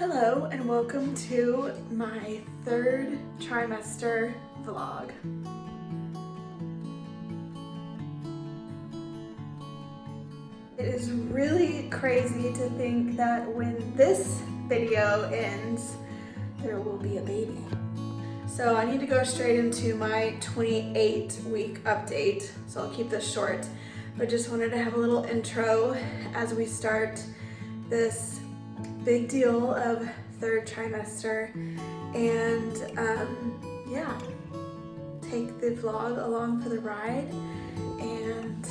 Hello and welcome to my third trimester vlog. It is really crazy to think that when this video ends, there will be a baby. So I need to go straight into my 28-week update, so I'll keep this short, but just wanted to have a little intro as we start this big deal of third trimester and yeah, take the vlog along for the ride and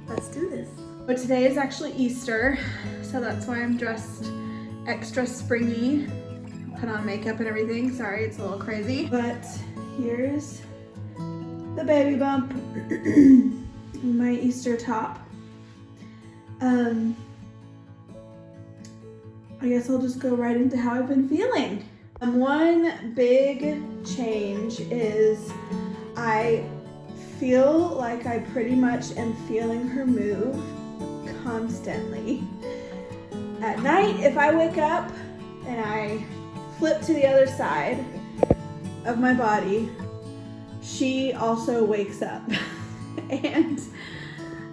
let's do this. But today is actually Easter, so that's why I'm dressed extra springy. Put on makeup and everything. Sorry, it's a little crazy. But here's the baby bump, my Easter top. I guess I'll just go right into how I've been feeling. One big change is I feel like I pretty much am feeling her move constantly. At night, if I wake up and I flip to the other side of my body, she also wakes up. And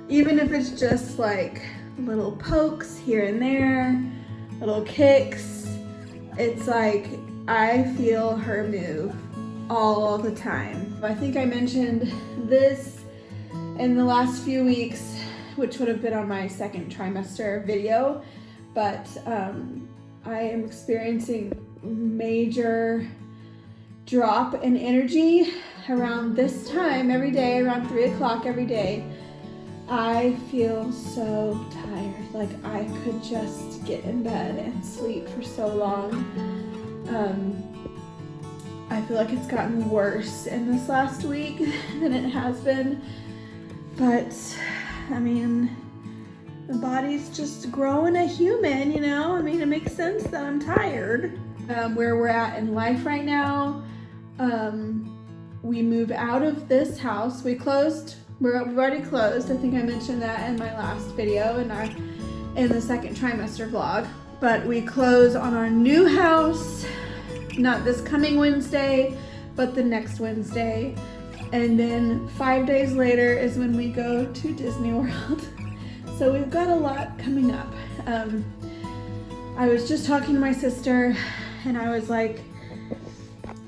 even if it's just like little pokes here and there, little kicks, it's like I feel her move all the time. I think I mentioned this in the last few weeks, which would have been on my second trimester video, but I am experiencing major drop in energy around this time every day, around 3 o'clock every day. I feel so tired, like I could just get in bed and sleep for so long. I feel like it's gotten worse in this last week than it has been, but I mean, the body's just growing a human, you know? I mean, it makes sense that I'm tired. Where we're at in life right now, we moved out of this house. We've already closed. I think I mentioned that in my last video in the second trimester vlog. But we close on our new house, not this coming Wednesday, but the next Wednesday. And then 5 days later is when we go to Disney World. So we've got a lot coming up. I was just talking to my sister and I was like,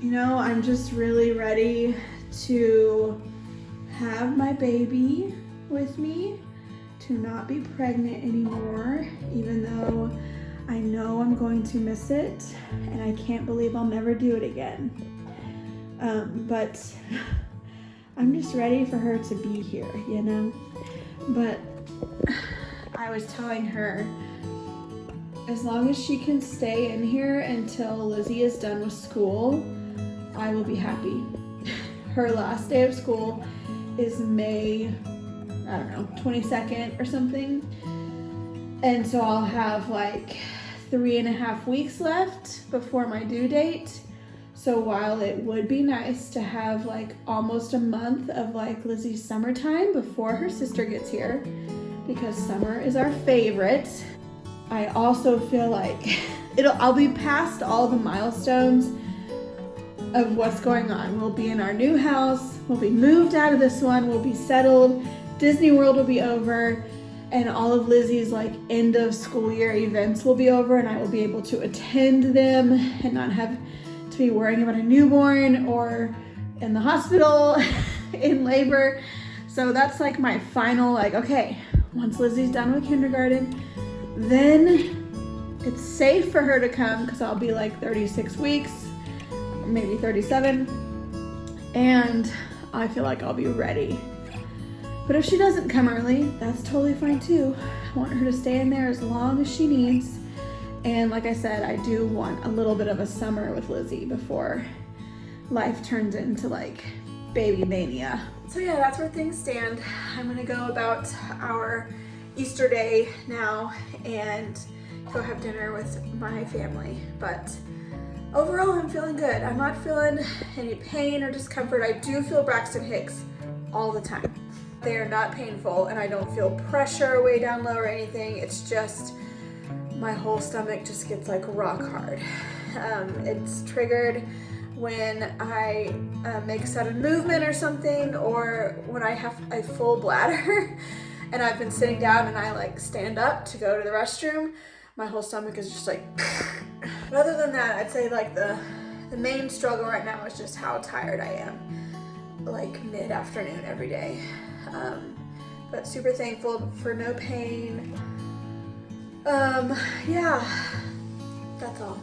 you know, I'm just really ready to have my baby with me, to not be pregnant anymore, even though I know I'm going to miss it and I can't believe I'll never do it again. But I'm just ready for her to be here, you know? But I was telling her, as long as she can stay in here until Lizzie is done with school, I will be happy. Her last day of school is May, I don't know, 22nd or something. And so I'll have like 3.5 weeks left before my due date. So while it would be nice to have like almost a month of like Lizzie's summertime before her sister gets here, because summer is our favorite, I also feel like I'll be past all the milestones of what's going on. We'll be in our new house, we'll be moved out of this one, we'll be settled, Disney World will be over, and all of Lizzie's like end of school year events will be over, and I will be able to attend them and not have to be worrying about a newborn or in the hospital in labor. So that's like my final, like, okay, once Lizzie's done with kindergarten, then it's safe for her to come because I'll be like 36 weeks, maybe 37, and I feel like I'll be ready. But if she doesn't come early, that's totally fine too. I want her to stay in there as long as she needs. And like I said, I do want a little bit of a summer with Lizzie before life turns into like baby mania. So yeah, that's where things stand. I'm gonna go about our Easter day now and go have dinner with my family. But overall, I'm feeling good. I'm not feeling any pain or discomfort. I do feel Braxton Hicks all the time. They are not painful and I don't feel pressure way down low or anything. It's just my whole stomach just gets like rock hard. It's triggered when I make a sudden movement or something, or when I have a full bladder and I've been sitting down and I like stand up to go to the restroom, my whole stomach is just like, but other than that, I'd say like the main struggle right now is just how tired I am, like mid-afternoon every day. But super thankful for no pain. Yeah, that's all.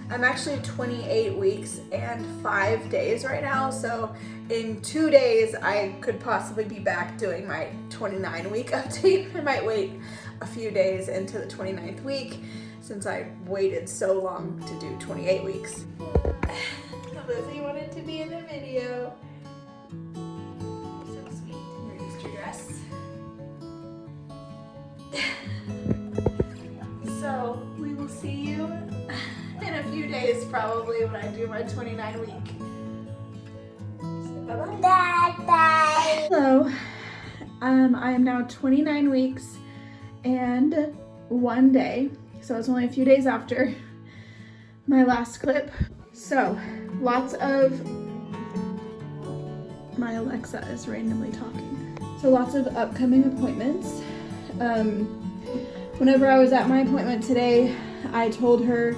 I'm actually 28 weeks and 5 days right now, so in 2 days I could possibly be back doing my 29-week update. I might wait a few days into the 29th week since I waited so long to do 28 weeks. Lizzie wanted to be in the video. So sweet in your Easter dress. So we will see you in a few days probably when I do my 29 week. Bye-bye. Bye. Hello. I am now 29 weeks and 1 day. So it's only a few days after my last clip. So lots of, my Alexa is randomly talking. So lots of upcoming appointments. Whenever I was at my appointment today, I told her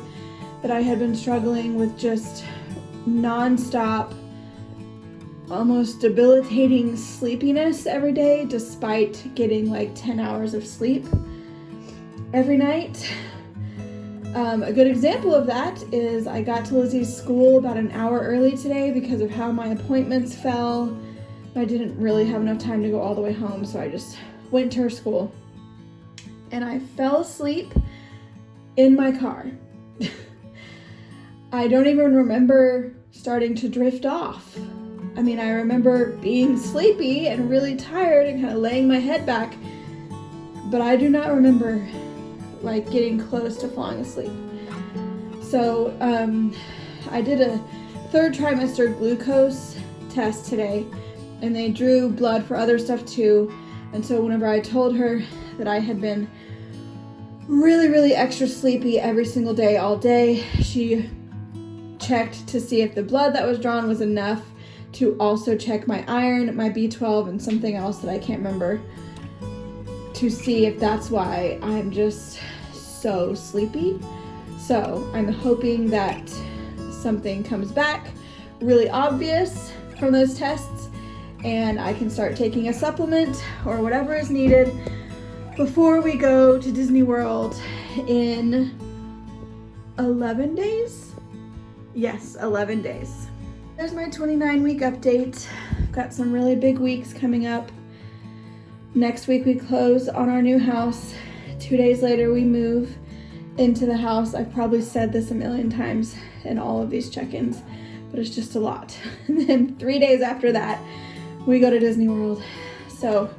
that I had been struggling with just non-stop, almost debilitating sleepiness every day, despite getting like 10 hours of sleep every night. A good example of that is I got to Lizzie's school about an hour early today because of how my appointments fell. I didn't really have enough time to go all the way home, so I just went to her school. And I fell asleep in my car. I don't even remember starting to drift off. I mean, I remember being sleepy and really tired and kind of laying my head back, but I do not remember like getting close to falling asleep. So I did a 3rd trimester glucose test today, and they drew blood for other stuff too. And so whenever I told her that I had been really extra sleepy every single day all day, she checked to see if the blood that was drawn was enough to also check my iron, my B12, and something else that I can't remember, to see if that's why I'm just so sleepy. So I'm hoping that something comes back really obvious from those tests and I can start taking a supplement or whatever is needed before we go to Disney World in 11 days? Yes, 11 days. There's my 29-week update. I've got some really big weeks coming up. Next week we close on our new house. 2 days later we move into the house. I've probably said this a million times in all of these check-ins, but it's just a lot. And then 3 days after that, we go to Disney World. So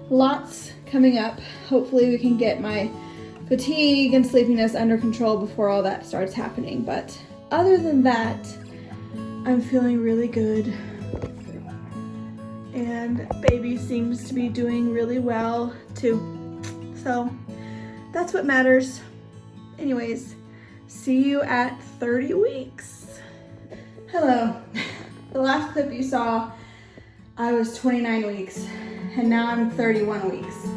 lots coming up. Hopefully we can get my fatigue and sleepiness under control before all that starts happening. But other than that, I'm feeling really good. And baby seems to be doing really well too. So that's what matters. Anyways, see you at 30 weeks. Hello. The last clip you saw, I was 29 weeks and now I'm 31 weeks.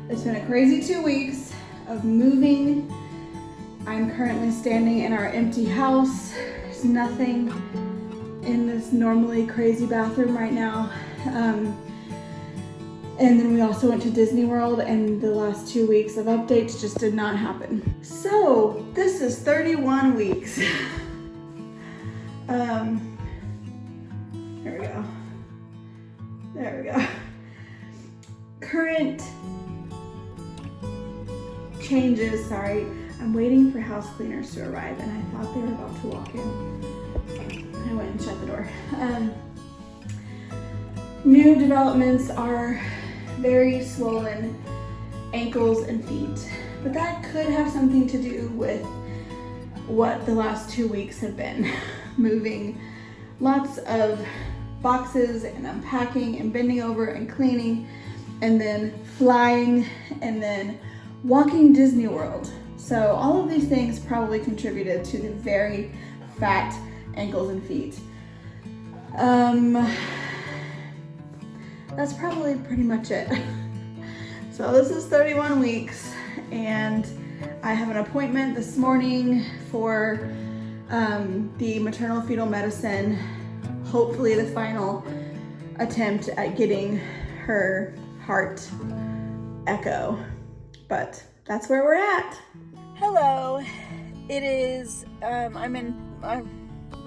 It's been a crazy 2 weeks of moving. I'm currently standing in our empty house. There's nothing in this normally crazy bathroom right now. And then we also went to Disney World, and the last 2 weeks of updates just did not happen. So this is 31 weeks. There we go. There we go. Current changes, sorry. I'm waiting for house cleaners to arrive, and I thought they were about to walk in. I went and shut the door. New developments are very swollen ankles and feet, but that could have something to do with what the last 2 weeks have been. Moving lots of boxes and unpacking and bending over and cleaning and then flying and then walking Disney World. So all of these things probably contributed to the very fat ankles and feet. That's probably pretty much it. So this is 31 weeks, and I have an appointment this morning for the maternal fetal medicine, hopefully the final attempt at getting her heart echo, but that's where we're at. Hello, it is, I'm a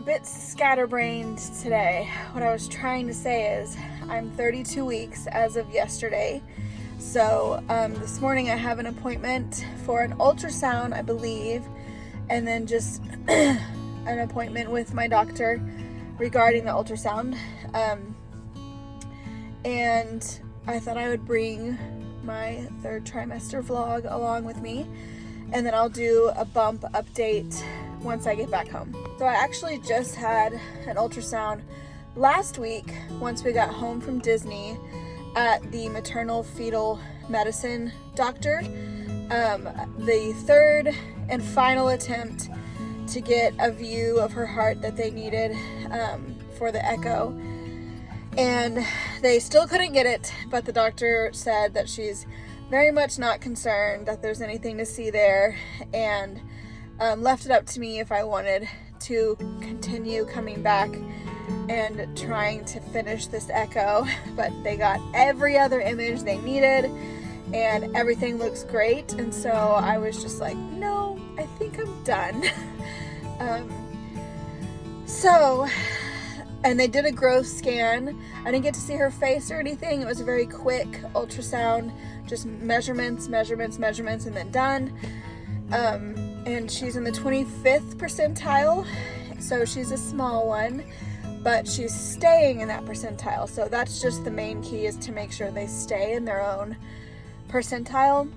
bit scatterbrained today. What I was trying to say is I'm 32 weeks as of yesterday. So this morning I have an appointment for an ultrasound, I believe, and then just an appointment with my doctor regarding the ultrasound. And I thought I would bring my 3rd trimester vlog along with me, and then I'll do a bump update once I get back home. So I actually just had an ultrasound last week once we got home from Disney at the maternal fetal medicine doctor. The 3rd and final attempt to get a view of her heart that they needed for the echo. And they still couldn't get it, but the doctor said that she's very much not concerned that there's anything to see there, and left it up to me if I wanted to continue coming back and trying to finish this echo. But they got every other image they needed and everything looks great, and so I was just like, no, I think I'm done. And they did a growth scan. I didn't get to see her face or anything. It was a very quick ultrasound, just measurements, and then done. And she's in the 25th percentile, so she's a small one, but she's staying in that percentile. So that's just the main key, is to make sure they stay in their own percentile,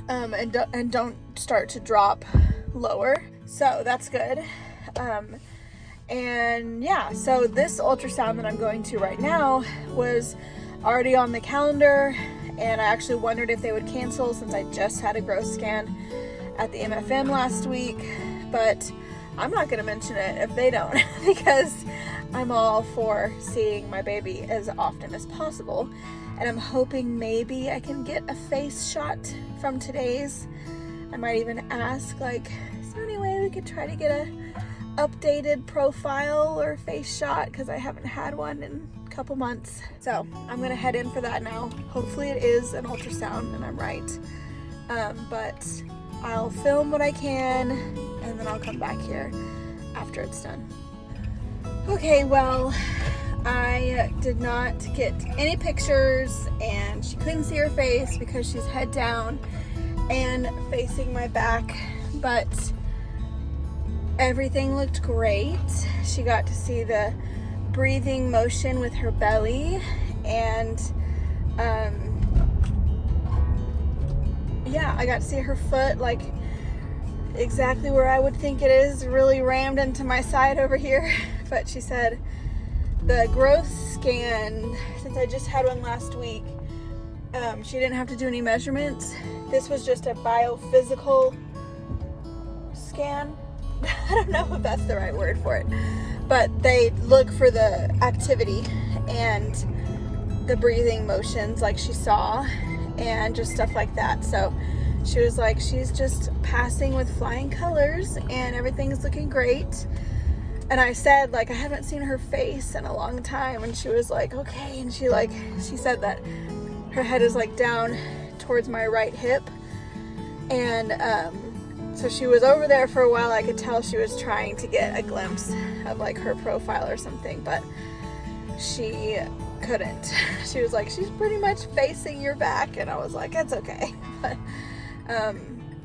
and don't start to drop lower. So that's good. And yeah, so this ultrasound that I'm going to right now was already on the calendar, and I actually wondered if they would cancel since I just had a growth scan at the MFM last week, but I'm not going to mention it if they don't, because I'm all for seeing my baby as often as possible, and I'm hoping maybe I can get a face shot from today's. I might even ask, like, is there any way we could try to get a updated profile or face shot, because I haven't had one in a couple months. So I'm gonna head in for that now. Hopefully it is an ultrasound and I'm right, but I'll film what I can and then I'll come back here after it's done. Okay, well, I did not get any pictures, and she couldn't see her face because she's head down and facing my back, but everything looked great. She got to see the breathing motion with her belly, and yeah, I got to see her foot, like exactly where I would think it is, really rammed into my side over here. But she said the growth scan, since I just had one last week, she didn't have to do any measurements. This was just a biophysical scan. I don't know if that's the right word for it, but they look for the activity and the breathing motions like she saw, and just stuff like that. So she was like, she's just passing with flying colors and everything's looking great. And I said, like, I haven't seen her face in a long time, and she was like, okay. And she said that her head is like down towards my right hip, and so she was over there for a while. I could tell she was trying to get a glimpse of like her profile or something, but she couldn't. She was like, she's pretty much facing your back, and I was like, that's okay. But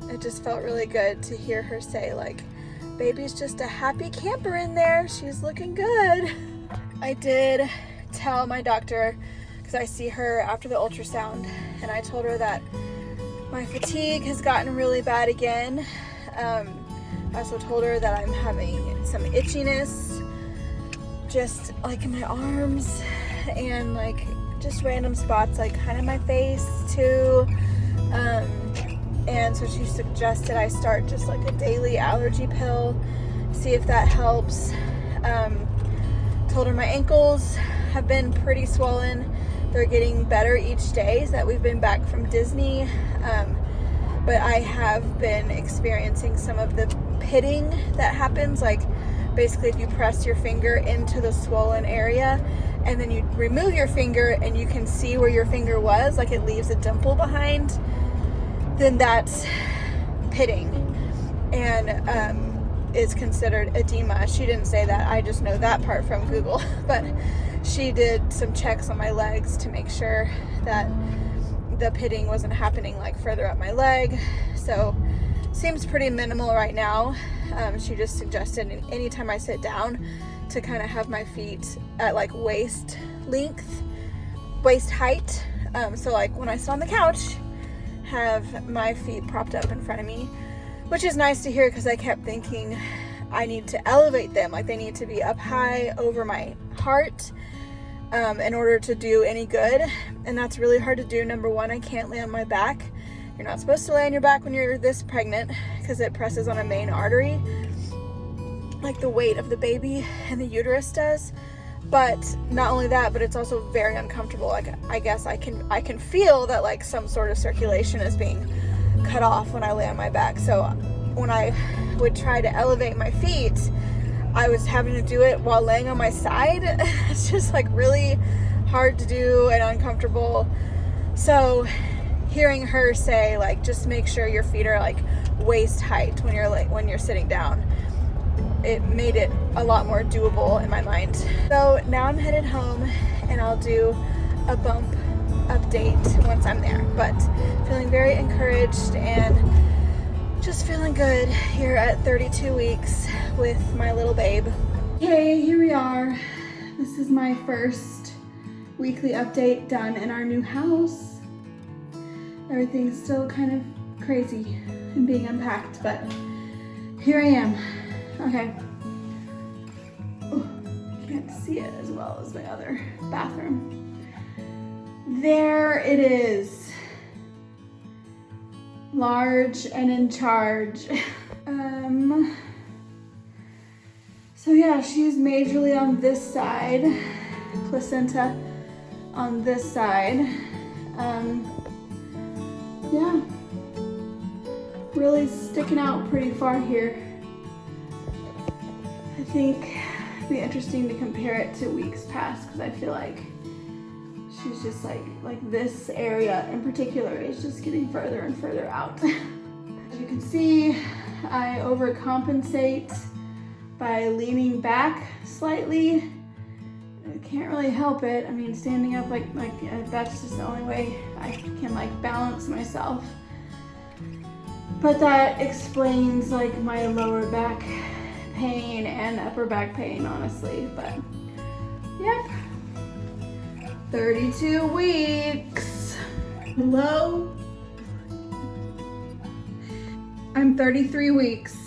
it just felt really good to hear her say, like, baby's just a happy camper in there. She's looking good. I did tell my doctor, because I see her after the ultrasound, and I told her that my fatigue has gotten really bad again. I also told her that I'm having some itchiness just like in my arms, and like just random spots, like kind of my face too. and so she suggested I start just like a daily allergy pill, see if that helps. Told her my ankles have been pretty swollen. They're getting better each day that we've been back from Disney, but I have been experiencing some of the pitting that happens, like basically if you press your finger into the swollen area and then you remove your finger and you can see where your finger was, like it leaves a dimple behind, then that's pitting and is considered edema. She didn't say that, I just know that part from Google, but she did some checks on my legs to make sure that the pitting wasn't happening like further up my leg. So seems pretty minimal right now. She just suggested anytime I sit down to kind of have my feet at like waist length, waist height. So like when I sit on the couch, have my feet propped up in front of me, which is nice to hear because I kept thinking I need to elevate them, like they need to be up high over my heart in order to do any good. And that's really hard to do. Number one, I can't lay on my back. You're not supposed to lay on your back when you're this pregnant because it presses on a main artery, like the weight of the baby and the uterus does. But not only that, but it's also very uncomfortable. Like I guess I can feel that like some sort of circulation is being cut off when I lay on my back. So when I would try to elevate my feet, I was having to do it while laying on my side. It's just like really hard to do and uncomfortable. So hearing her say like just make sure your feet are like waist height when you're sitting down, it made it a lot more doable in my mind. So now I'm headed home and I'll do a bump update once I'm there, but feeling very encouraged and just feeling good here at 32 weeks with my little babe. Okay, here we are. This is my first weekly update done in our new house. Everything's still kind of crazy and being unpacked, but here I am. Okay. Oh, can't see it as well as my other bathroom. There it is. Large and in charge. So yeah, she's majorly on this side, placenta on this side. Yeah, really sticking out pretty far here. I think it'd be interesting to compare it to weeks past because I feel like she's just like this area in particular is just getting further and further out. As you can see, I overcompensate by leaning back slightly. I can't really help it. I mean, standing up like that's just the only way I can like balance myself. But that explains like my lower back pain and upper back pain, honestly. But yep. 32 weeks. Hello? I'm 33 weeks.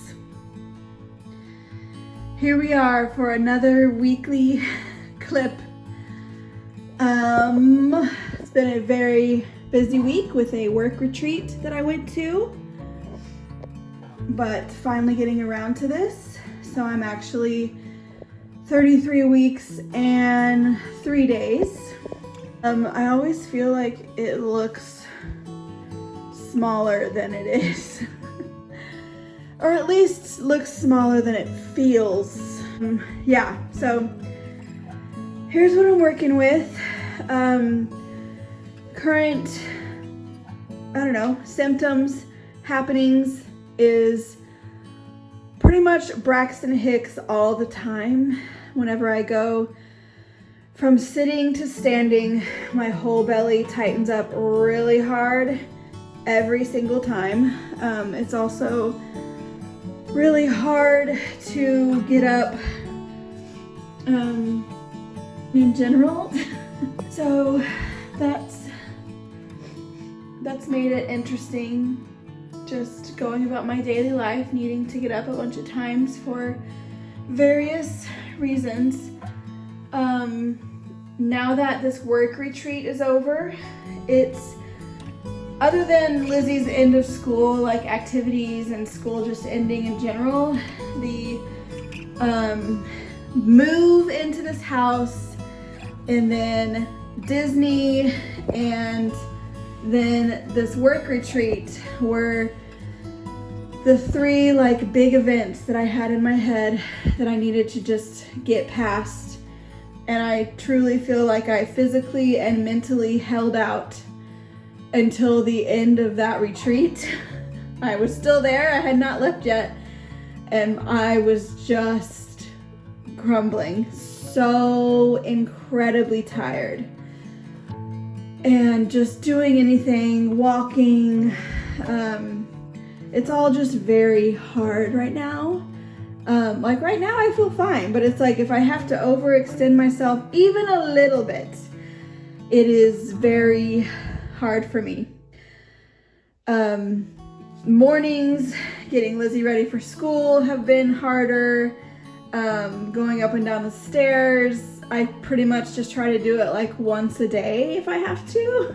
Here we are for another weekly clip. It's been a very busy week with a work retreat that I went to, but finally getting around to this. So I'm actually 33 weeks and 3 days. I always feel like it looks smaller than it is. Or at least looks smaller than it feels. Yeah, so here's what I'm working with. Current, I don't know, symptoms, happenings is pretty much Braxton Hicks all the time. Whenever I go from sitting to standing, my whole belly tightens up really hard every single time. It's also really hard to get up in general. So that's made it interesting, just going about my daily life, needing to get up a bunch of times for various reasons. Now that this work retreat is over, it's other than Lizzie's end of school, like activities and school just ending in general, the move into this house, and then Disney, and then this work retreat were the three like big events that I had in my head that I needed to just get past. And I truly feel like I physically and mentally held out until the end of that retreat. I was still there, I had not left yet, and I was just crumbling, so incredibly tired. And just doing anything, walking, it's all just very hard right now. Like right now I feel fine, but it's like if I have to overextend myself even a little bit, it is very hard for me. Mornings, getting Lizzie ready for school have been harder. Going up and down the stairs, I pretty much just try to do it like once a day if I have to.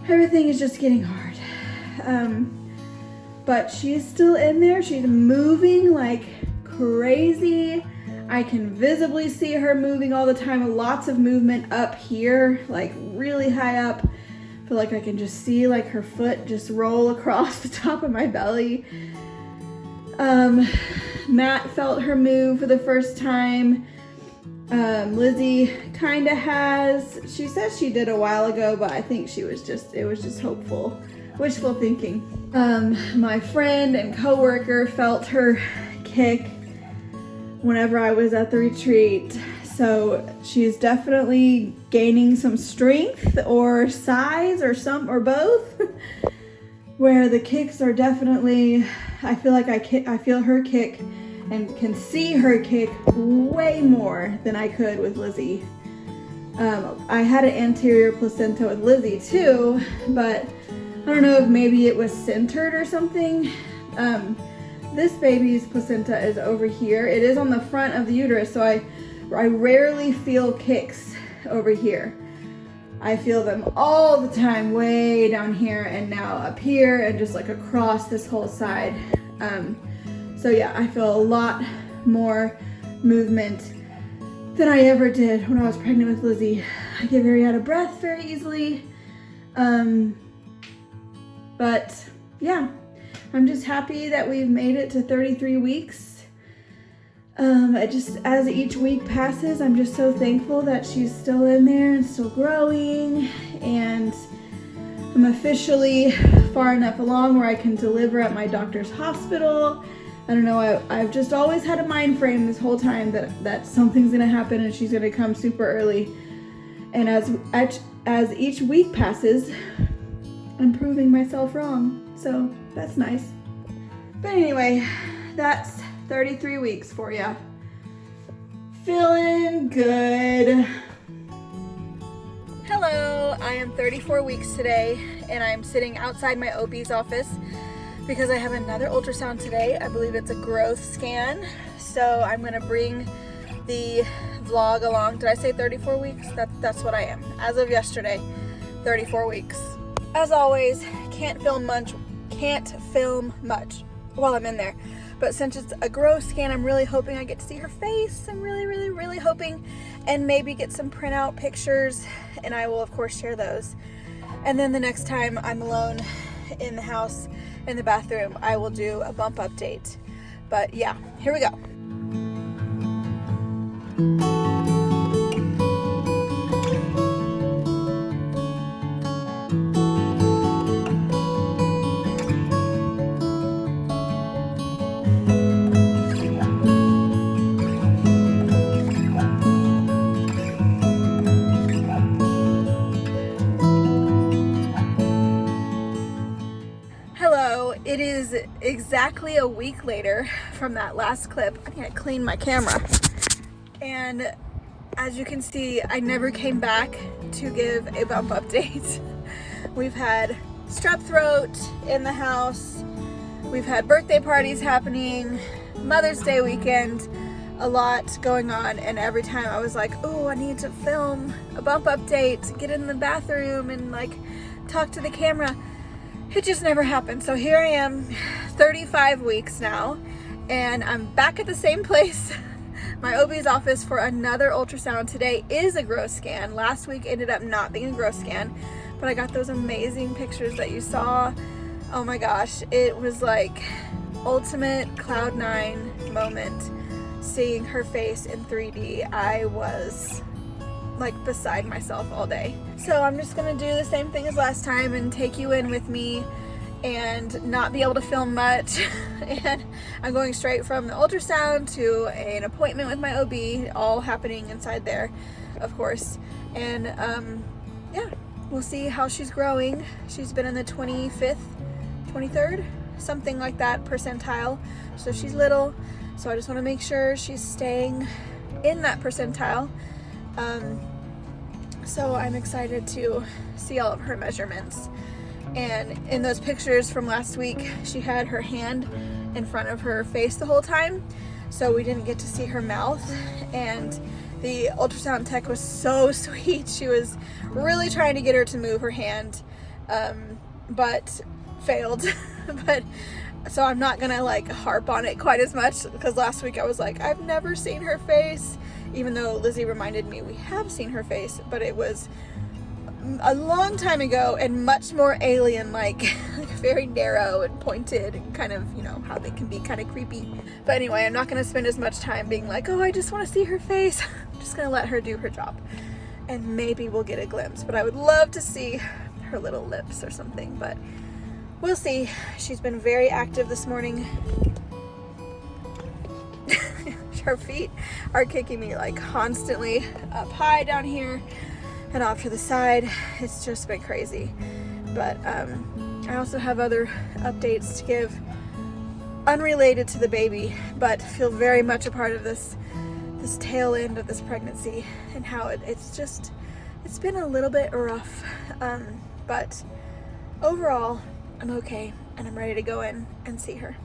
Everything is just getting hard. But she's still in there. She's moving like crazy. I can visibly see her moving all the time. Lots of movement up here, like really high up. I feel like I can just see like her foot just roll across the top of my belly. Matt felt her move for the first time. Lizzie kind of has. She says she did a while ago, but I think it was just hopeful, wishful thinking. My friend and coworker felt her kick whenever I was at the retreat. So she's definitely gaining some strength or size or both. Where the kicks are definitely, I feel like I feel her kick and can see her kick way more than I could with Lizzie. I had an anterior placenta with Lizzie too, but I don't know if maybe it was centered or something. This baby's placenta is over here. It is on the front of the uterus, so I rarely feel kicks over here. I feel them all the time way down here and now up here and just like across this whole side. So yeah, I feel a lot more movement than I ever did when I was pregnant with Lizzie. I get very out of breath very easily. But yeah, I'm just happy that we've made it to 33 weeks. As each week passes, I'm just so thankful that she's still in there and still growing, and I'm officially far enough along where I can deliver at my doctor's hospital. I don't know, I've just always had a mind frame this whole time that something's gonna happen and she's gonna come super early. And as each week passes, I'm proving myself wrong, so that's nice. But anyway, that's 33 weeks for ya. Feeling good. Hello, I am 34 weeks today, and I'm sitting outside my OB's office because I have another ultrasound today. I believe it's a growth scan, so I'm gonna bring the vlog along. Did I say 34 weeks? That's what I am. As of yesterday, 34 weeks. As always, can't film much while I'm in there. But since it's a growth scan, I'm really hoping I get to see her face. I'm really hoping, and maybe get some printout pictures, and I will of course share those. And then the next time I'm alone in the house, in the bathroom, I will do a bump update. But yeah, here we go. It is exactly a week later from that last clip. I need to clean my camera. And as you can see, I never came back to give a bump update. We've had strep throat in the house. We've had birthday parties happening, Mother's Day weekend, a lot going on. And every time I was like, oh, I need to film a bump update, get in the bathroom and like talk to the camera. It just never happened. So here I am, 35 weeks now, and I'm back at the same place, my OB's office, for another ultrasound. Today is a growth scan. Last week ended up not being a growth scan, but I got those amazing pictures that you saw. Oh my gosh, it was like ultimate cloud 9 moment, seeing her face in 3D. I was like beside myself all day. So I'm just gonna do the same thing as last time and take you in with me and not be able to film much. And I'm going straight from the ultrasound to an appointment with my OB, all happening inside there, of course. And yeah, we'll see how she's growing. She's been in the 25th, 23rd, something like that percentile. So she's little, so I just want to make sure she's staying in that percentile. So I'm excited to see all of her measurements. And in those pictures from last week, she had her hand in front of her face the whole time, so we didn't get to see her mouth. And the ultrasound tech was so sweet. She was really trying to get her to move her hand, but failed. But so I'm not gonna like harp on it quite as much, because last week I was like, I've never seen her face, even though Lizzie reminded me we have seen her face, but it was a long time ago and much more alien-like, like very narrow and pointed and kind of, you know, how they can be kind of creepy. But anyway, I'm not going to spend as much time being like, oh, I just want to see her face. I'm just going to let her do her job, and maybe we'll get a glimpse. But I would love to see her little lips or something, but we'll see. She's been very active this morning. Her feet are kicking me like constantly up high down here and off to the side. It's just been crazy. But I also have other updates to give unrelated to the baby, but feel very much a part of this tail end of this pregnancy, and how it's been a little bit rough. But overall, I'm okay, and I'm ready to go in and see her.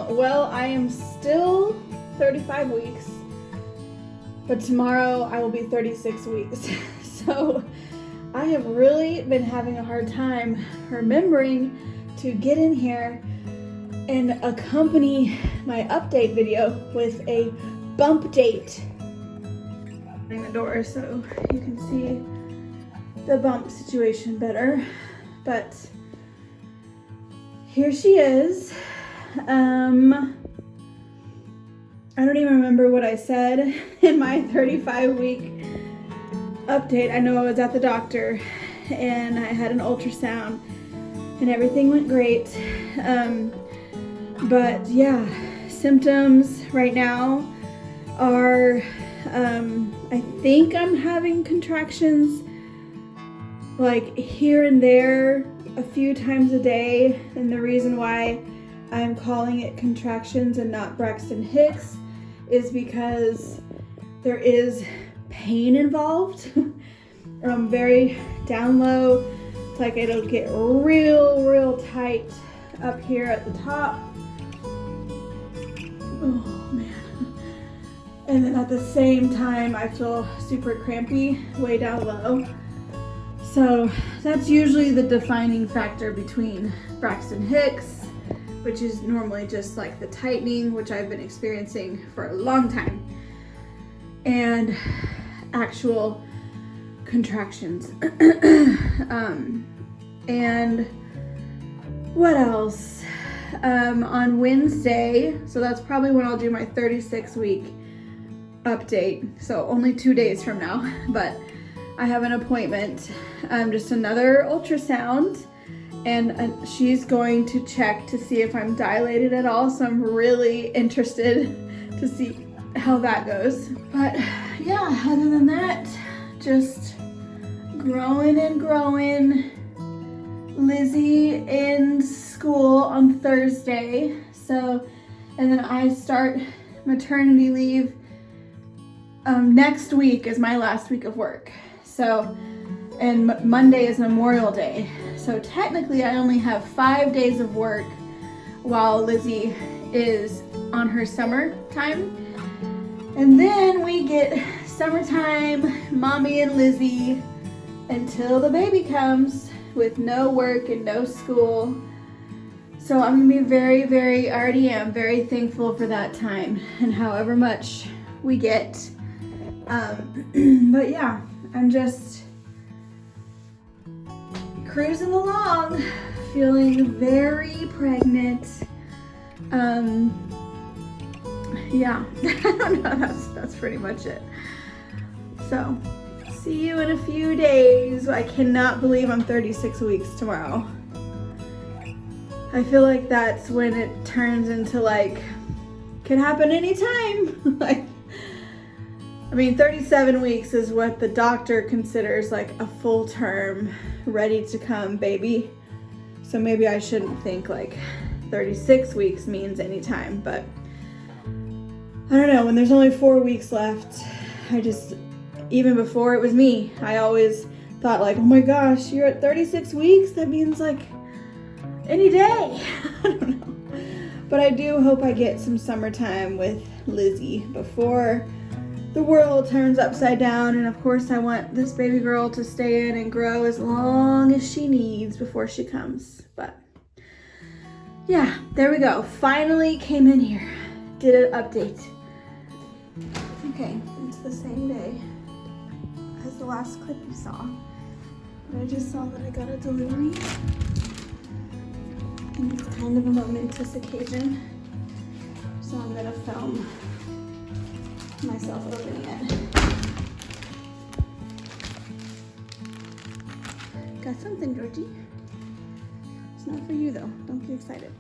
Well, I am still 35 weeks, but tomorrow I will be 36 weeks. So I have really been having a hard time remembering to get in here and accompany my update video with a bump date. Opening the door so you can see the bump situation better. But here she is. I don't even remember what I said in my 35-week update. I know I was at the doctor and I had an ultrasound and everything went great. But yeah, symptoms right now are, I think I'm having contractions like here and there a few times a day. And the reason why I'm calling it contractions and not Braxton Hicks is because there is pain involved. Very down low. It's like it'll get real tight up here at the top. Oh man. And then at the same time, I feel super crampy way down low. So that's usually the defining factor between Braxton Hicks, which is normally just like the tightening, which I've been experiencing for a long time, and actual contractions. And what else? On Wednesday, so that's probably when I'll do my 36-week update. So only 2 days from now, but I have an appointment, just another ultrasound. And she's going to check to see if I'm dilated at all. So I'm really interested to see how that goes. But yeah, other than that, just growing and growing. Lizzie in school on Thursday. So, and then I start maternity leave next week is my last week of work. So, and Monday is Memorial Day. So technically I only have 5 days of work while Lizzie is on her summer time. And then we get summertime, mommy and Lizzie, until the baby comes with no work and no school. So I'm gonna be very, already am very thankful for that time and however much we get. But yeah, I'm just cruising along, feeling very pregnant. Yeah, I don't know, that's pretty much it. So, see you in a few days. I cannot believe I'm 36 weeks tomorrow. I feel like that's when it turns into like, can happen anytime. Like, I mean, 37 weeks is what the doctor considers like a full term, ready to come baby. So maybe I shouldn't think like 36 weeks means anytime, but I don't know, when there's only 4 weeks left, even before it was me, I always thought like, oh my gosh, you're at 36 weeks? That means like any day. I don't know. But I do hope I get some summertime with Lizzie before the world turns upside down. And of course I want this baby girl to stay in and grow as long as she needs before she comes. But yeah, there we go. Finally came in here. Did an update. Okay, it's the same day as the last clip you saw. But I just saw that I got a delivery. And it's kind of a momentous occasion. So I'm gonna film myself opening it. Got something, Georgie. It's not for you though, don't get excited.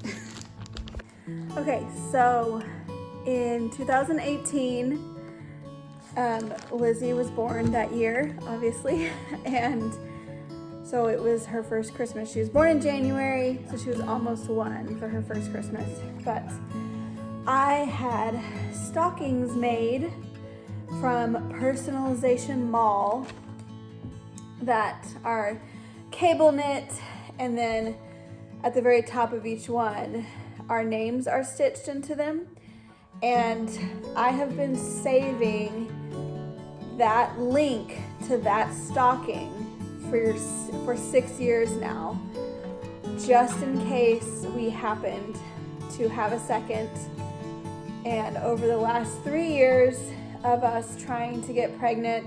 Okay, so in 2018, Lizzie was born that year, obviously, and so it was her first Christmas. She was born in January, so she was almost 1 for her first Christmas. But I had stockings made from Personalization Mall that are cable knit, and then at the very top of each one, our names are stitched into them. And I have been saving that link to that stocking for 6 years now, just in case we happened to have a second. And over the last 3 years of us trying to get pregnant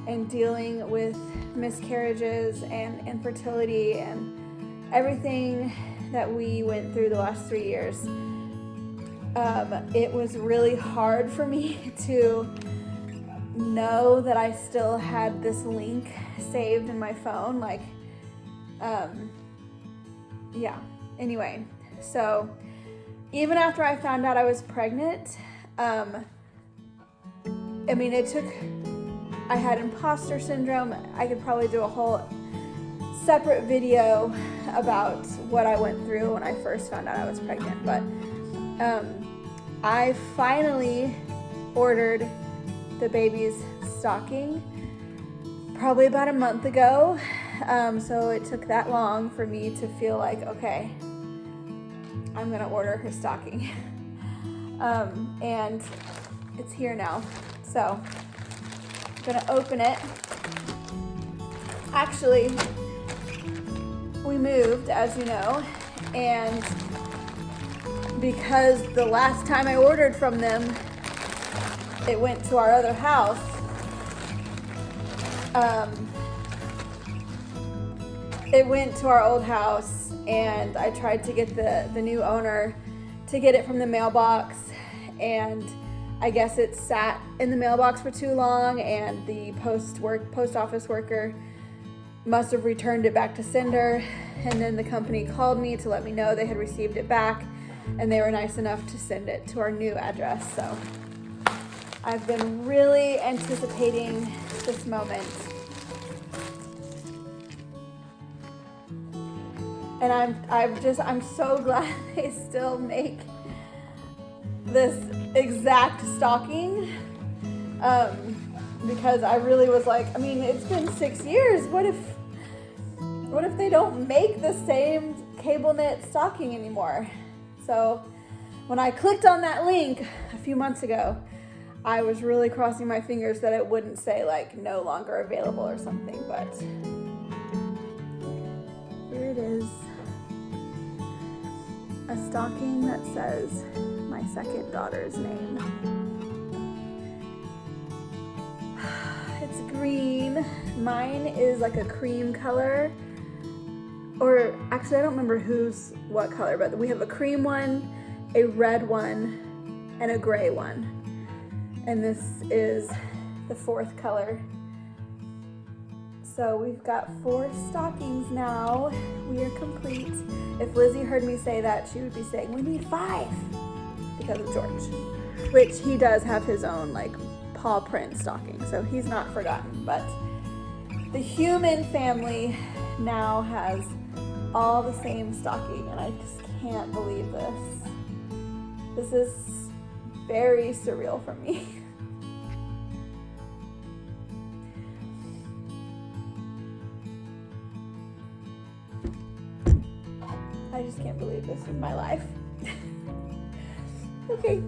and dealing with miscarriages and infertility and everything that we went through the last 3 years, it was really hard for me to know that I still had this link saved in my phone. Like, yeah, anyway, so even after I found out I was pregnant, I mean, I had imposter syndrome. I could probably do a whole separate video about what I went through when I first found out I was pregnant, but I finally ordered the baby's stocking probably about a month ago, so it took that long for me to feel like, okay, I'm gonna order her stocking. And it's here now, so I'm gonna open it. Actually, we moved, as you know, and because the last time I ordered from them, it went to our other house. It went to our old house, and I tried to get the new owner to get it from the mailbox, and I guess it sat in the mailbox for too long, and the post office worker must have returned it back to sender, and then the company called me to let me know they had received it back, and they were nice enough to send it to our new address. So I've been really anticipating this moment. And I'm so glad they still make this exact stocking. because I really was like, I mean, it's been 6 years. What if they don't make the same cable knit stocking anymore? So when I clicked on that link a few months ago, I was really crossing my fingers that it wouldn't say like no longer available or something, but here it is. A stocking that says my second daughter's name. It's green. Mine is like a cream color. Or actually, I don't remember what color, but we have a cream one, a red one, and a gray one. And this is the 4th color. So we've got 4 stockings now. We are complete. If Lizzie heard me say that, she would be saying, we need 5 because of George, which he does have his own like paw print stocking, so he's not forgotten. But the human family now has all the same stocking, and I just can't believe this. This is very surreal for me. I just can't believe this is my life. Okay,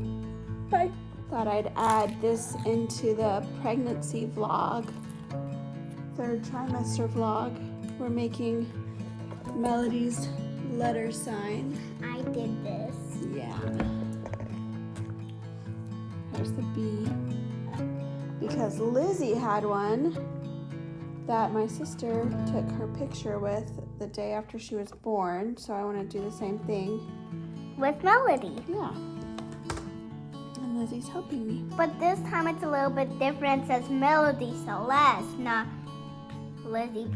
bye. Thought I'd add this into the pregnancy vlog, 3rd trimester vlog. We're making Melody's letter sign. I did this. Yeah. There's the B. Because Lizzie had one that my sister took her picture with the day after she was born, so I want to do the same thing. With Melody. Yeah. And Lizzie's helping me. But this time it's a little bit different. It says Melody Celeste, not Lizzie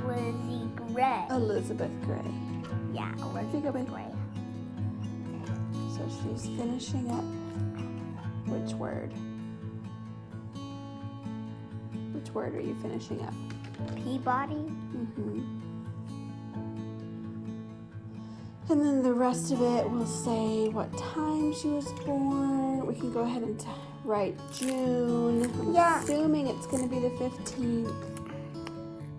Gray. Elizabeth Gray. Yeah, Elizabeth Gray. So she's finishing up. Which word? Which word are you finishing up? Peabody. Mm-hmm. And then the rest of it will say what time she was born. We can go ahead and write June. I'm assuming it's going to be the 15th.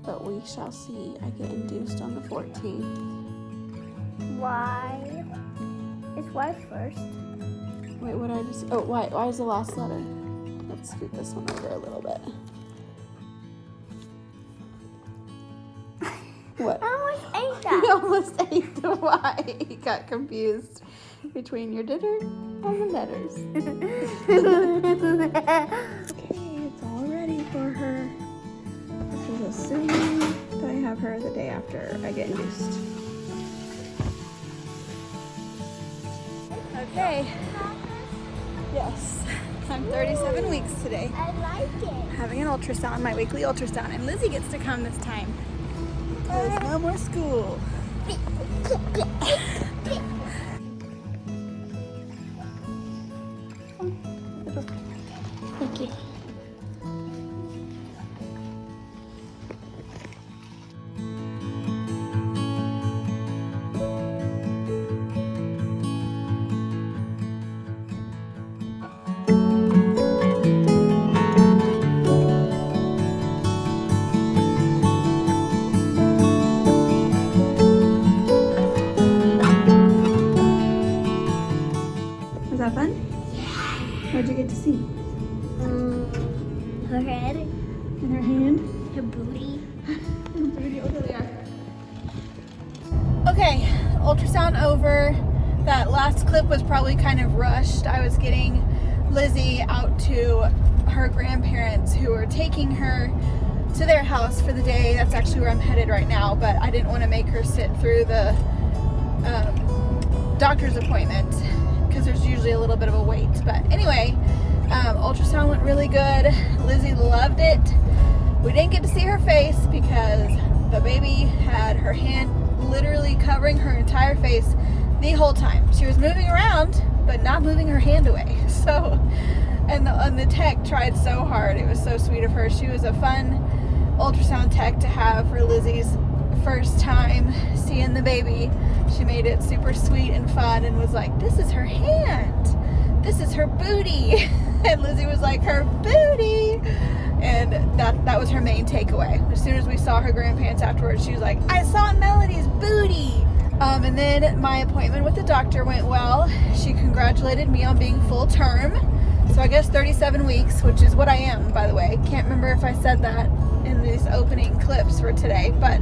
But we shall see. I get induced on the 14th. Y. It's Y first. Wait, what I just... Oh, Y. Y is the last letter. Let's scoot this one over a little bit. What? I almost ate that. You almost ate the Y. You got confused between your dinner and the letters. Okay, it's all ready for her. This is assuming that I have her the day after I get induced. Okay. Yes. I'm 37 weeks today. I like it. Having an ultrasound, my weekly ultrasound, and Lizzie gets to come this time. Because no more school. Thank you. Was that fun? What'd you get to see? Her head, In her hand? her booty. Okay, ultrasound over. That last clip was probably kind of rushed. I was getting Lizzie out to her grandparents who were taking her to their house for the day. That's actually where I'm headed right now, but I didn't want to make her sit through the doctor's appointment because there's usually a little bit of a wait. But anyway, ultrasound went really good. Lizzie loved it. We didn't get to see her face because the baby had her hand literally covering her entire face the whole time. She was moving around, but not moving her hand away. So, and the tech tried so hard. It was so sweet of her. She was a fun ultrasound tech to have for Lizzie's first time seeing the baby. She made it super sweet and fun and was like, this is her hand. This is her booty. And Lizzie was like, her booty. And that was her main takeaway. As soon as we saw her grandparents afterwards, she was like, I saw Melody's booty. And then my appointment with the doctor went well. She congratulated me on being full term. So I guess 37 weeks, which is what I am, by the way. Can't remember if I said that in these opening clips for today, but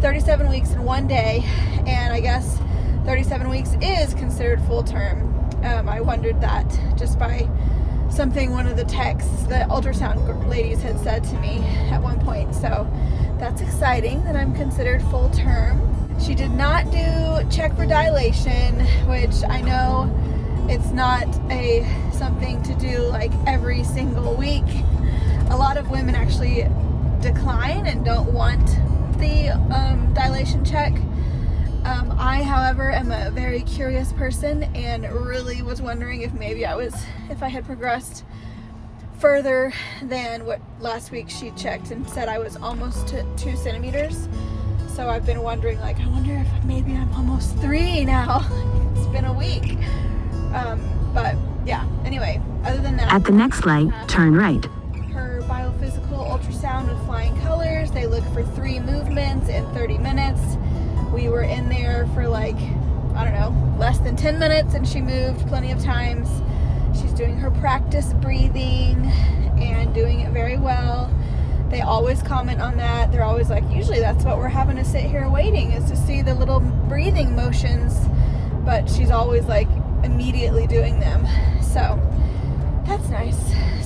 37 weeks in one day, and I guess 37 weeks is considered full term. I wondered that just by something one of the texts the ultrasound ladies had said to me at one point. So that's exciting that I'm considered full term. She did not do check for dilation, which I know it's not something to do like every single week. A lot of women actually decline and don't want the dilation check. I, however, am a very curious person and really was wondering if I had progressed further than what last week she checked and said I was almost to 2 centimeters. So I've been wondering, like, I wonder if maybe I'm almost 3 now. It's been a week. But yeah, anyway, other than that. At the next light, turn right. Her biophysical ultrasound with flying colors. They look for 3 movements in 30 minutes. We were in there for like, I don't know, less than 10 minutes, and she moved plenty of times. She's doing her practice breathing and doing it very well. They always comment on that. They're always like, usually that's what we're having to sit here waiting, is to see the little breathing motions, but she's always like immediately doing them. So that's nice.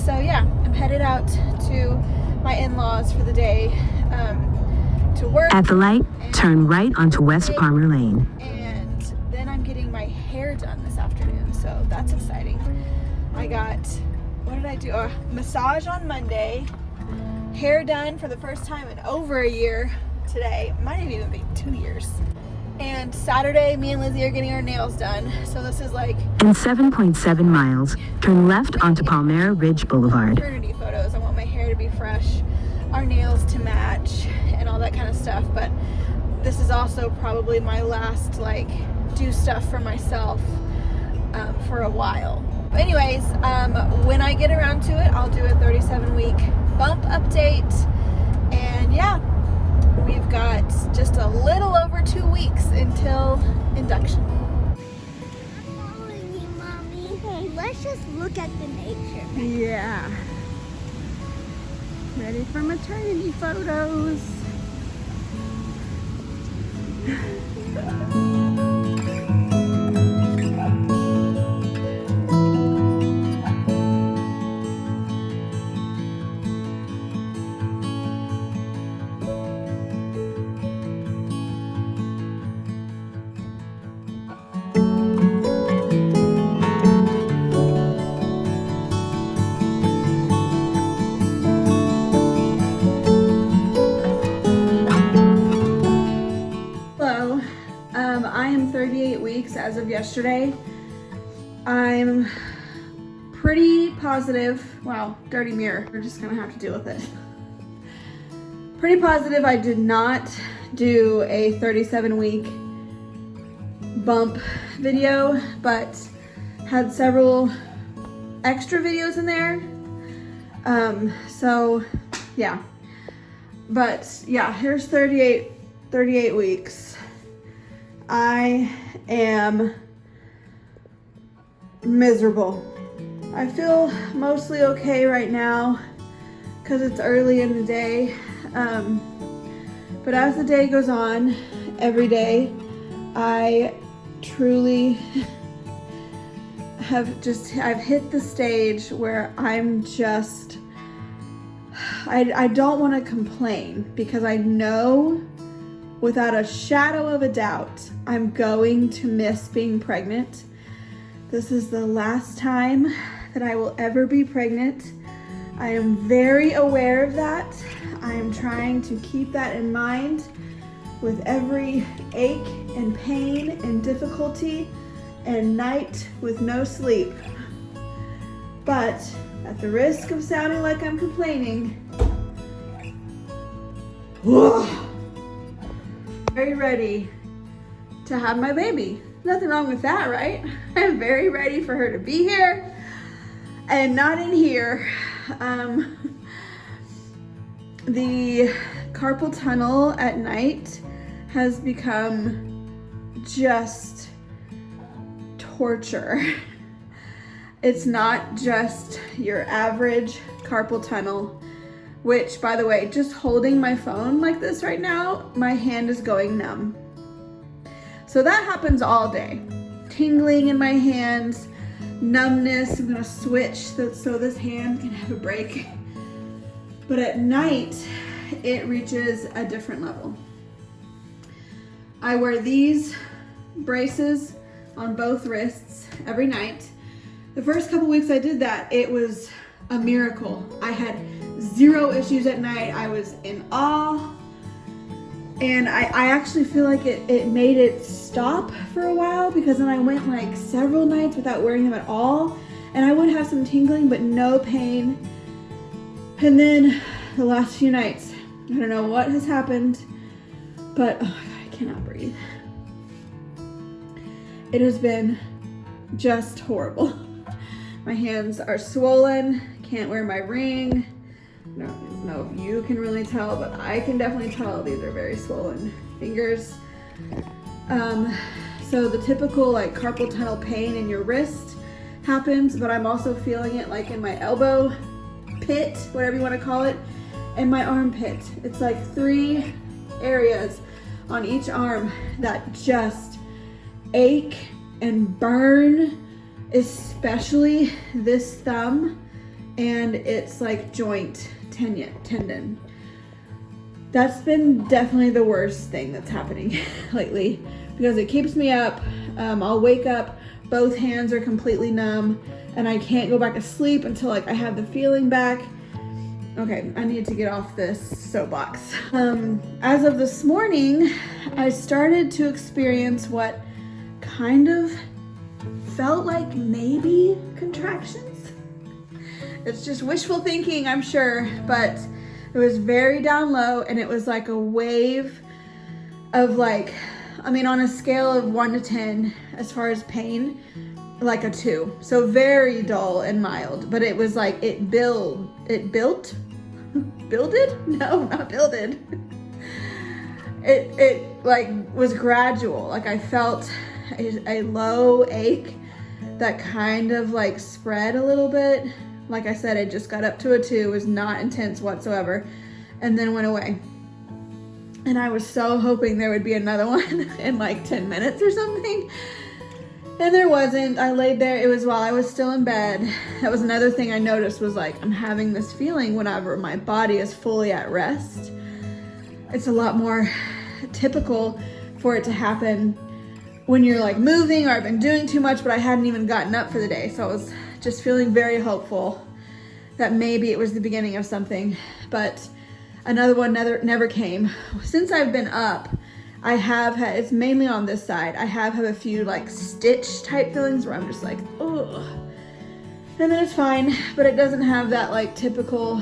So yeah, I'm headed out to my in-laws for the day to work. At the light, turn right onto West Palmer Lane. And then I'm getting my hair done this afternoon, so that's exciting. I got, what did I do? A massage on Monday, hair done for the first time in over a year today. Might have even been 2 years. And Saturday, me and Lizzie are getting our nails done. So this is like... In 7.7 miles, turn left onto Palmera Ridge Boulevard. Maternity photos. I want my hair to be fresh, our nails to match, and all that kind of stuff. But this is also probably my last, like, do stuff for myself for a while. But anyways, when I get around to it, I'll do a 37-week bump update. And yeah, we've got just a little over 2 weeks until induction. I'm following you, Mommy. Hey, let's just look at the nature. Yeah. Ready for maternity photos. I am 38 weeks as of yesterday. I'm pretty positive, wow, dirty mirror, we're just gonna have to deal with it. Pretty positive I did not do a 37-week bump video, but had several extra videos in there. So yeah, but yeah, here's 38 weeks. I am miserable. I feel mostly okay right now because it's early in the day. But as the day goes on, every day, I truly I've hit the stage where I'm just, I don't want to complain because I know without a shadow of a doubt, I'm going to miss being pregnant. This is the last time that I will ever be pregnant. I am very aware of that. I am trying to keep that in mind with every ache and pain and difficulty and night with no sleep. But at the risk of sounding like I'm complaining, very ready to have my baby. Nothing wrong with that, right? I'm very ready for her to be here and not in here. The carpal tunnel at night has become just torture. It's not just your average carpal tunnel, which, by the way, just holding my phone like this right now, my hand is going numb. So that happens all day. Tingling in my hands, numbness. I'm gonna switch so this hand can have a break. But at night, it reaches a different level. I wear these braces on both wrists every night. The first couple weeks I did that, it was a miracle. I had 0 issues at night. I was in awe. And I actually feel like it made it stop for a while, because then I went like several nights without wearing them at all. And I would have some tingling, but no pain. And then the last few nights, I don't know what has happened, but oh my God, I cannot breathe. It has been just horrible. My hands are swollen, can't wear my ring. I don't know if you can really tell, but I can definitely tell these are very swollen fingers. So the typical like carpal tunnel pain in your wrist happens, but I'm also feeling it like in my elbow pit, whatever you want to call it, and my armpit. It's like 3 areas on each arm that just ache and burn, especially this thumb, and it's like joint tendon. That's been definitely the worst thing that's happening lately, because it keeps me up. I'll wake up, both hands are completely numb, and I can't go back to sleep until like I have the feeling back. Okay, I need to get off this soapbox. As of this morning, I started to experience what kind of felt like maybe contractions. It's just wishful thinking, I'm sure, but it was very down low, and it was like a wave of like, I mean, on a scale of 1 to 10, as far as pain, like a 2. So very dull and mild, but it was like builded? No, not builded. It like was gradual. Like I felt a low ache that kind of like spread a little bit. Like I said, it just got up to a 2, was not intense whatsoever, and then went away. And I was so hoping there would be another one in like 10 minutes or something. And there wasn't. I laid there. It was while I was still in bed. That was another thing I noticed, was like I'm having this feeling whenever my body is fully at rest. It's a lot more typical for it to happen when you're like moving, or I've been doing too much, but I hadn't even gotten up for the day. So I was just feeling very hopeful that maybe it was the beginning of something, but another one never came. Since I've been up, I have had, it's mainly on this side, I have had a few like stitch type feelings where I'm just like, ugh. And then it's fine, but it doesn't have that like typical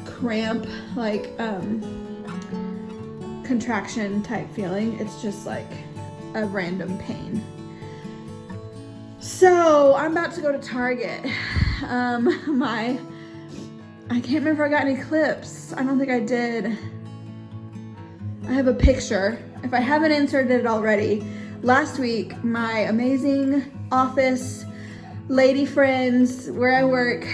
cramp, like contraction type feeling. It's just like a random pain. So I'm about to go to Target. I can't remember if I got any clips. I don't think I did. I have a picture. If I haven't inserted it already, last week my amazing office lady friends where I work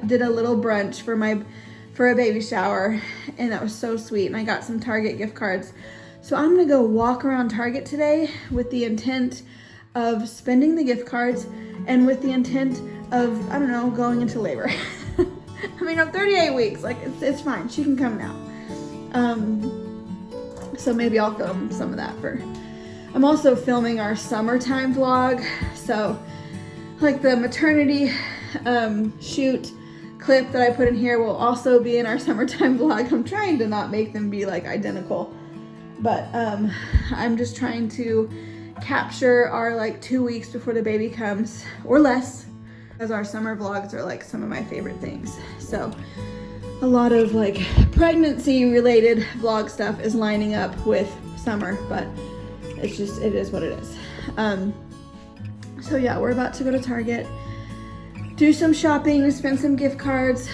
did a little brunch for a baby shower, and that was so sweet, and I got some Target gift cards. So I'm gonna go walk around Target today with the intent of spending the gift cards and with the intent of, I don't know, going into labor. I mean, I'm 38 weeks, like it's fine, she can come now. So maybe I'll film some of that I'm also filming our summertime vlog. So like the maternity shoot clip that I put in here will also be in our summertime vlog. I'm trying to not make them be like identical, but I'm just trying to capture our like 2 weeks before the baby comes, or less, as our summer vlogs are like some of my favorite things. So a lot of like pregnancy related vlog stuff is lining up with summer, but it is what it is. So yeah, we're about to go to Target, do some shopping, spend some gift cards,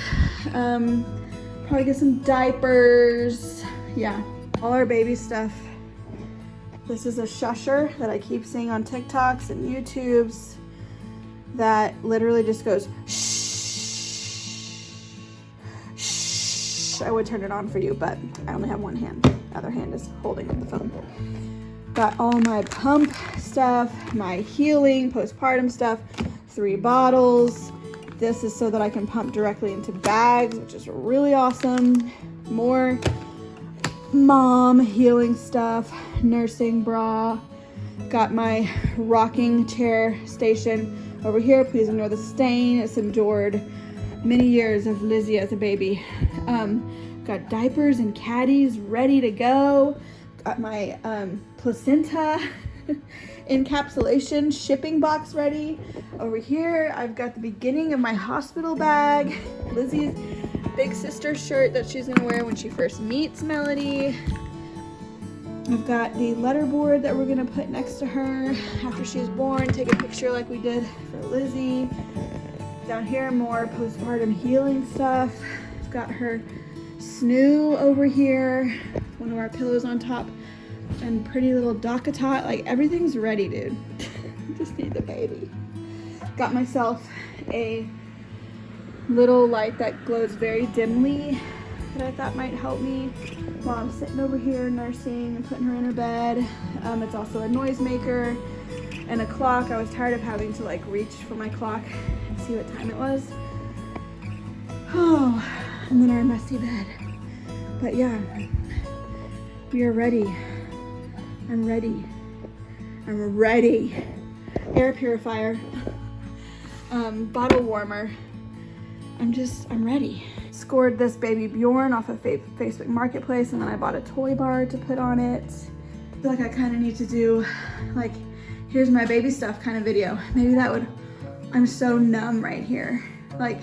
probably get some diapers. Yeah, all our baby stuff. This is a shusher that I keep seeing on TikToks and YouTubes that literally just goes shh, shh. I would turn it on for you, but I only have one hand. The other hand is holding up the phone. Got all my pump stuff, my healing, postpartum stuff, 3 bottles. This is so that I can pump directly into bags, which is really awesome. More mom healing stuff, nursing bra. Got my rocking chair station over here. Please ignore the stain. It's endured many years of Lizzie as a baby. Got diapers and caddies ready to go. Got my placenta encapsulation shipping box ready. Over here, I've got the beginning of my hospital bag. Lizzie's big sister shirt that she's gonna wear when she first meets Melody. I've got the letter board that we're gonna put next to her after she's born. Take a picture like we did for Lizzie. Down here, more postpartum healing stuff. I've got her snoo over here, one of our pillows on top, and pretty little DockATot. Like, everything's ready, dude. Just need the baby. Got myself a little light that glows very dimly that I thought might help me while I'm sitting over here nursing and putting her in her bed. It's also a noisemaker and a clock. I was tired of having to like reach for my clock and see what time it was. Oh, and then our messy bed. But yeah, we are ready. I'm ready. I'm ready. Air purifier, bottle warmer. I'm ready. Scored this baby Bjorn off of Facebook Marketplace, and then I bought a toy bar to put on it. I feel like I kind of need to do like, here's my baby stuff kind of video. Maybe that would, I'm so numb right here. Like,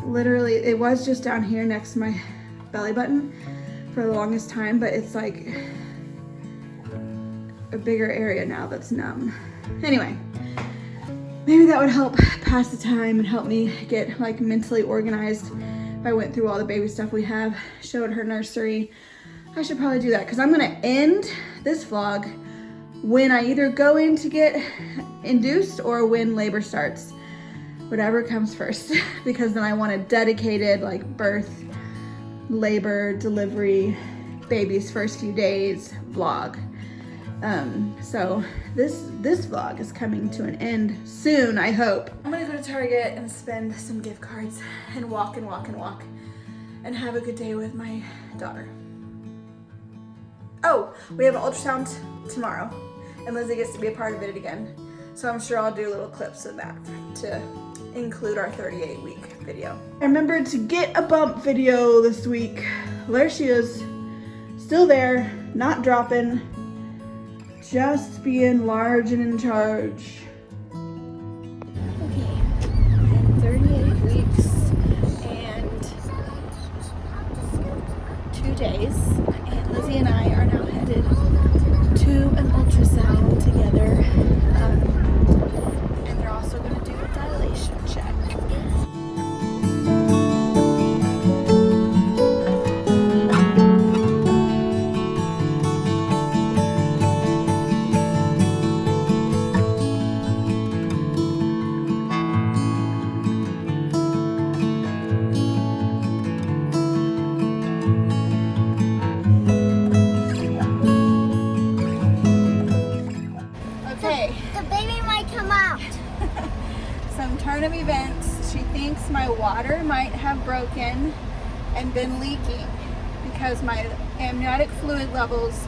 literally, it was just down here next to my belly button for the longest time, but it's like a bigger area now that's numb. Anyway, maybe that would help pass the time and help me get like mentally organized. If I went through all the baby stuff we have, showed her nursery. I should probably do that because I'm gonna end this vlog when I either go in to get induced or when labor starts. Whatever comes first, because then I want a dedicated like birth, labor, delivery, baby's first few days vlog. So this vlog is coming to an end soon, I hope. I'm gonna go to Target and spend some gift cards and walk and walk and walk and have a good day with my daughter. Oh, we have an ultrasound tomorrow and Lizzie gets to be a part of it again. So I'm sure I'll do little clips of that to include our 38-week video. I remembered to get a bump video this week. There she is, still there, not dropping. Just being large and in charge. Okay, 38 weeks and 2 days, and Lizzie and I are now headed to an ultrasound together, and they're also going to do a dilation check. Turn of events, she thinks my water might have broken and been leaking because my amniotic fluid levels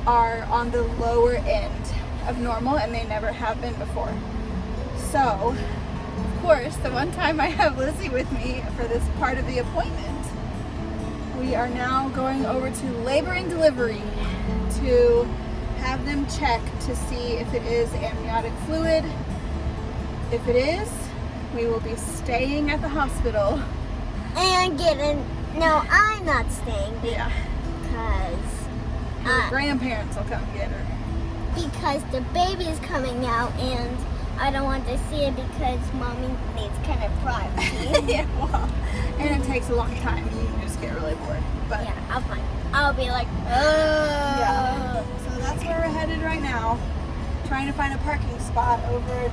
are on the lower end of normal and they never have been before. So, of course, the one time I have Lizzie with me for this part of the appointment, we are now going over to labor and delivery to have them check to see if it is amniotic fluid. If it is, we will be staying at the hospital. And no, I'm not staying. Yeah. Because her grandparents will come get her. because the baby is coming out and I don't want to see it because mommy needs kind of privacy. Yeah, well, and it takes a long time. You can just get really bored. But yeah, I'll find. I'll be like, yeah. So that's where we're headed right now. Trying to find a parking spot over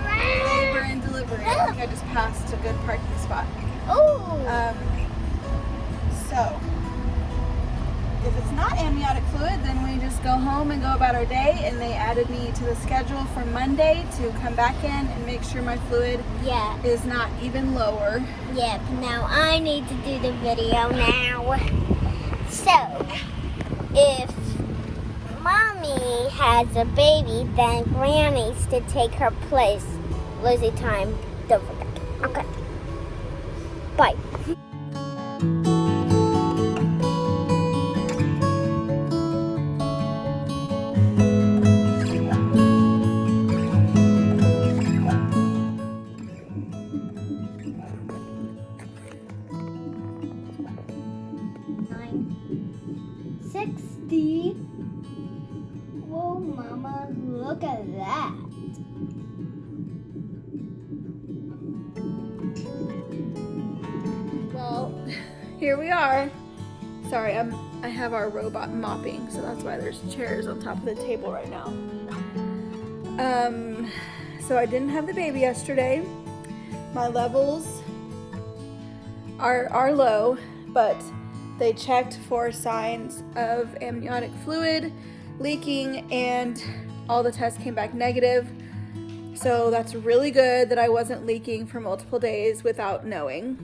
labor and delivery. I think I just passed a good parking spot. Oh. So if it's not amniotic fluid, then we just go home and go about our day. And they added me to the schedule for Monday to come back in and make sure my fluid is not even lower. Yep. Now I need to do the video now. So if mommy has a baby, then Granny's to take her place. Lizzie time. Don't forget. Okay. Bye. Whoa, Mama, look at that. Well, here we are. Sorry, I have our robot mopping, so that's why there's chairs on top of the table right now. So I didn't have the baby yesterday. My levels are low, but they checked for signs of amniotic fluid leaking and all the tests came back negative. So that's really good that I wasn't leaking for multiple days without knowing.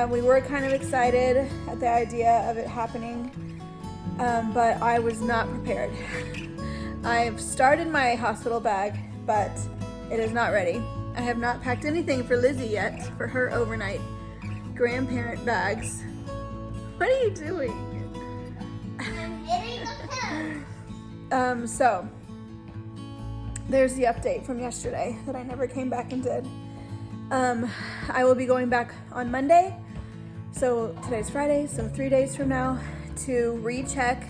We were kind of excited at the idea of it happening, but I was not prepared. I've started my hospital bag, but it is not ready. I have not packed anything for Lizzie yet for her overnight grandparent bags. What are you doing? I'm hitting the pen. So there's the update from yesterday that I never came back and did. I will be going back on Monday. So today's Friday, so 3 days from now, to recheck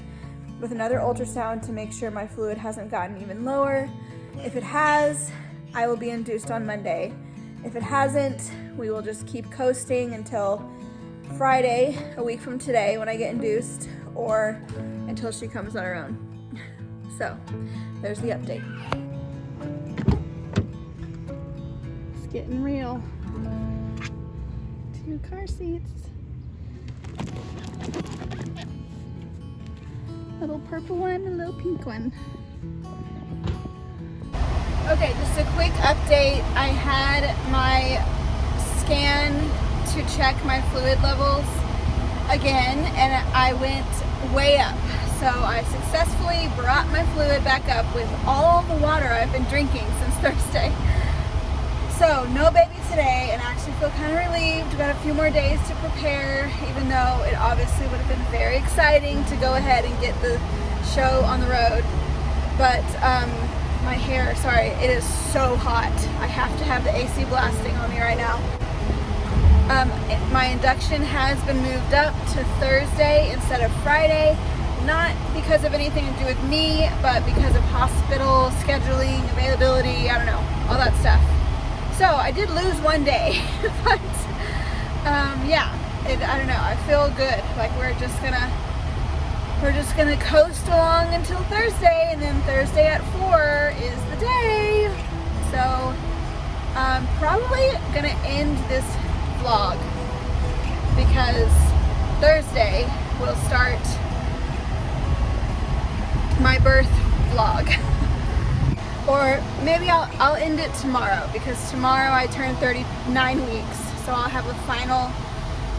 with another ultrasound to make sure my fluid hasn't gotten even lower. If it has, I will be induced on Monday. If it hasn't, we will just keep coasting until Friday, a week from today, when I get induced, or until she comes on her own. So there's the update. It's getting real. 2 car seats. A little purple one, a little pink one. Okay, just a quick update. I had my scan to check my fluid levels again, and I went way up. So I successfully brought my fluid back up with all the water I've been drinking since Thursday. So no baby today, and I actually feel kind of relieved. We've got a few more days to prepare, even though it obviously would have been very exciting to go ahead and get the show on the road. But my hair, sorry, it is so hot. I have to have the AC blasting on me right now. My induction has been moved up to Thursday instead of Friday. Not because of anything to do with me, but because of hospital scheduling, availability, I don't know, all that stuff. So I did lose one day, but yeah, I don't know. I feel good. Like we're just gonna coast along until Thursday, and then Thursday at 4 is the day. So I'm probably gonna end this vlog because Thursday will start my birth vlog. Or maybe I'll end it tomorrow, because tomorrow I turn 39 weeks. So I'll have a final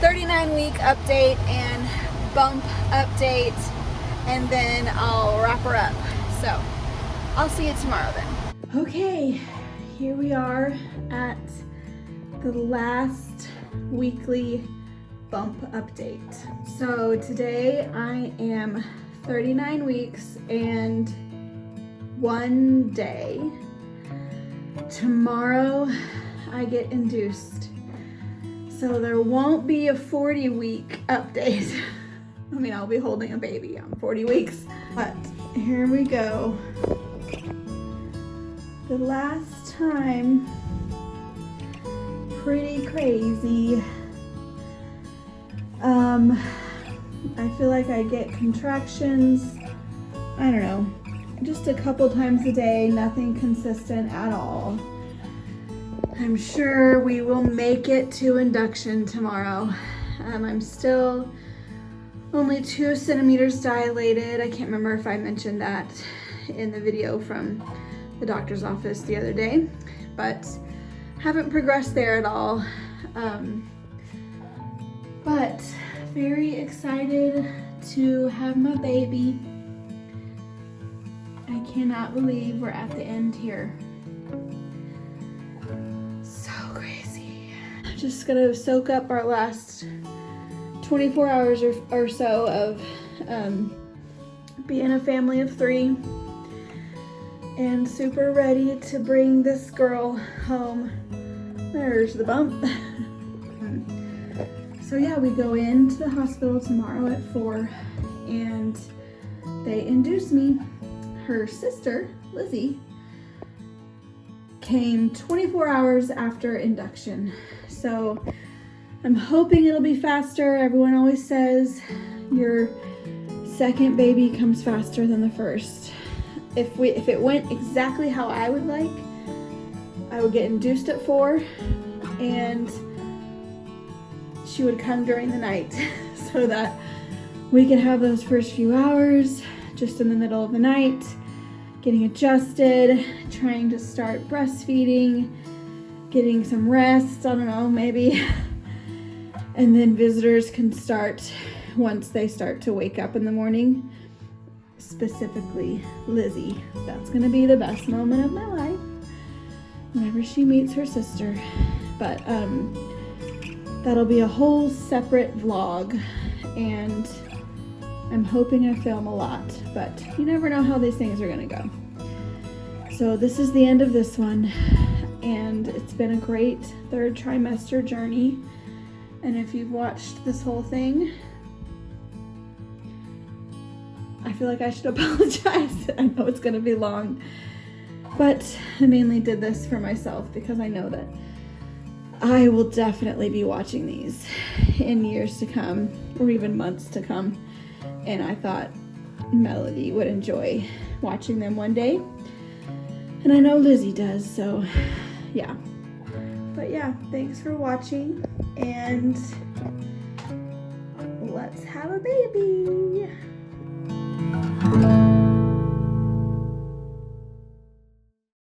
39-week update and bump update, and then I'll wrap her up. So I'll see you tomorrow then. Okay, here we are at the last weekly bump update. So today I am 39 weeks and 1 day. Tomorrow I get induced. So there won't be a 40-week update. I mean, I'll be holding a baby on 40 weeks, but here we go. The last time, pretty crazy. I feel like I get contractions, I don't know, just a couple times a day, nothing consistent at all. I'm sure we will make it to induction tomorrow. I'm still only 2 centimeters dilated. I can't remember if I mentioned that in the video from the doctor's office the other day, but haven't progressed there at all. But very excited to have my baby. I cannot believe we're at the end here. So crazy. Just gonna soak up our last 24 hours or so of being a family of 3 and super ready to bring this girl home. There's the bump. So yeah, we go into the hospital tomorrow at 4 and they induce me. Her sister, Lizzie, came 24 hours after induction. So I'm hoping it'll be faster. Everyone always says your second baby comes faster than the first. If it went exactly how I would like, I would get induced at 4 and she would come during the night so that we could have those first few hours just in the middle of the night, getting adjusted, trying to start breastfeeding, getting some rest, I don't know, maybe. And then visitors can start once they start to wake up in the morning. Specifically Lizzie. That's gonna be the best moment of my life whenever she meets her sister. But that'll be a whole separate vlog, and I'm hoping I film a lot, but you never know how these things are gonna go. So this is the end of this one, and it's been a great 3rd trimester journey. And if you've watched this whole thing, I feel like I should apologize. I know it's gonna be long, but I mainly did this for myself because I know that I will definitely be watching these in years to come, or even months to come. And I thought Melody would enjoy watching them one day. And I know Lizzie does, so yeah. But yeah, thanks for watching, and let's have a baby.